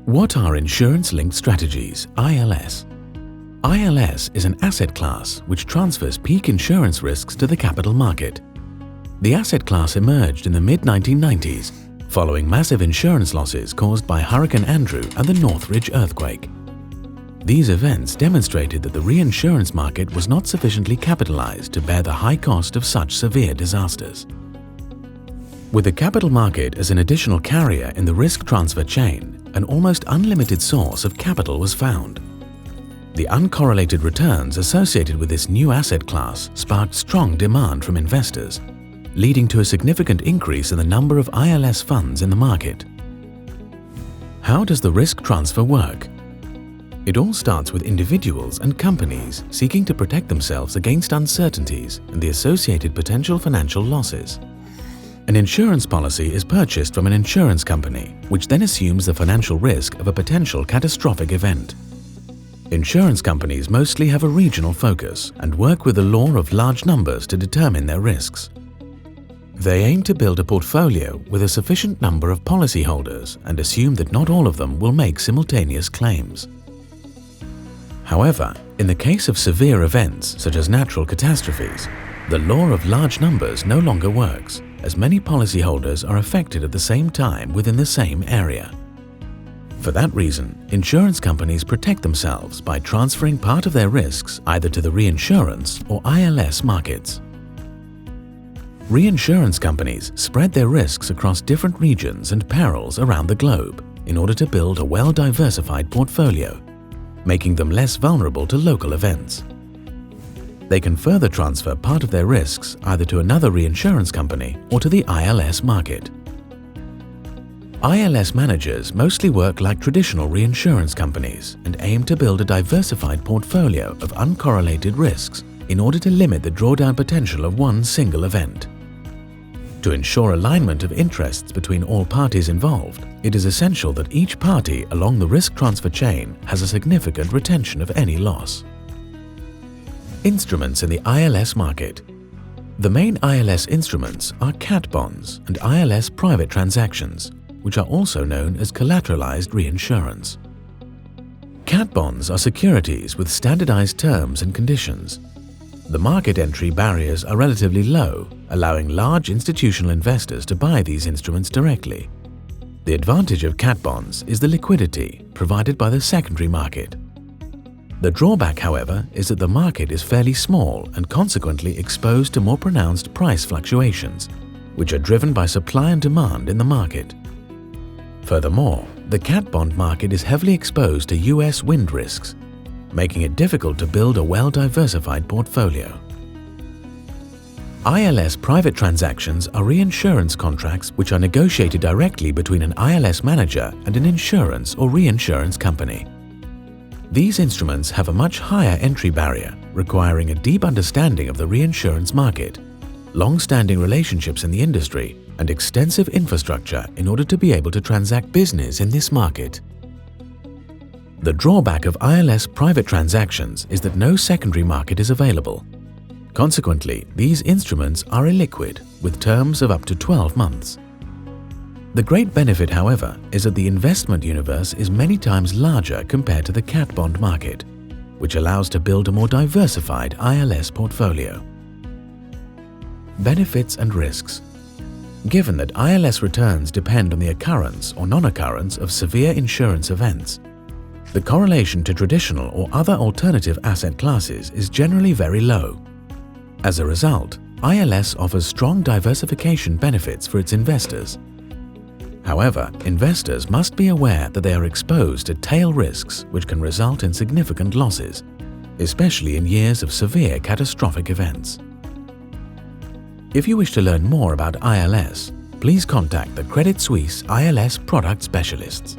What are insurance-linked strategies, ILS? ILS is an asset class which transfers peak insurance risks to the capital market. The asset class emerged in the mid-1990s following massive insurance losses caused by Hurricane Andrew and the Northridge earthquake. These events demonstrated that the reinsurance market was not sufficiently capitalized to bear the high cost of such severe disasters. With the capital market as an additional carrier in the risk transfer chain, an almost unlimited source of capital was found. The uncorrelated returns associated with this new asset class sparked strong demand from investors, leading to a significant increase in the number of ILS funds in the market. How does the risk transfer work? It all starts with individuals and companies seeking to protect themselves against uncertainties and the associated potential financial losses. An insurance policy is purchased from an insurance company, which then assumes the financial risk of a potential catastrophic event. Insurance companies mostly have a regional focus and work with the law of large numbers to determine their risks. They aim to build a portfolio with a sufficient number of policyholders and assume that not all of them will make simultaneous claims. However, in the case of severe events such as natural catastrophes, the law of large numbers no longer works, as many policyholders are affected at the same time within the same area. For that reason, insurance companies protect themselves by transferring part of their risks either to the reinsurance or ILS markets. Reinsurance companies spread their risks across different regions and perils around the globe in order to build a well-diversified portfolio, making them less vulnerable to local events. They can further transfer part of their risks either to another reinsurance company or to the ILS market. ILS managers mostly work like traditional reinsurance companies and aim to build a diversified portfolio of uncorrelated risks in order to limit the drawdown potential of one single event. To ensure alignment of interests between all parties involved, it is essential that each party along the risk transfer chain has a significant retention of any loss. Instruments in the ILS market. The main ILS instruments are cat bonds and ILS private transactions, which are also known as collateralized reinsurance. Cat bonds are securities with standardized terms and conditions. The market entry barriers are relatively low, allowing large institutional investors to buy these instruments directly. The advantage of cat bonds is the liquidity provided by the secondary market. The drawback, however, is that the market is fairly small and consequently exposed to more pronounced price fluctuations, which are driven by supply and demand in the market. Furthermore, the cat bond market is heavily exposed to US wind risks, making it difficult to build a well-diversified portfolio. ILS private transactions are reinsurance contracts which are negotiated directly between an ILS manager and an insurance or reinsurance company. These instruments have a much higher entry barrier, requiring a deep understanding of the reinsurance market, long-standing relationships in the industry, and extensive infrastructure in order to be able to transact business in this market. The drawback of ILS private transactions is that no secondary market is available. Consequently, these instruments are illiquid, with terms of up to 12 months. The great benefit, however, is that the investment universe is many times larger compared to the cat bond market, which allows to build a more diversified ILS portfolio. Benefits and risks. Given that ILS returns depend on the occurrence or non-occurrence of severe insurance events, the correlation to traditional or other alternative asset classes is generally very low. As a result, ILS offers strong diversification benefits for its investors. However, investors must be aware that they are exposed to tail risks which can result in significant losses, especially in years of severe catastrophic events. If you wish to learn more about ILS, please contact the Credit Suisse ILS product specialists.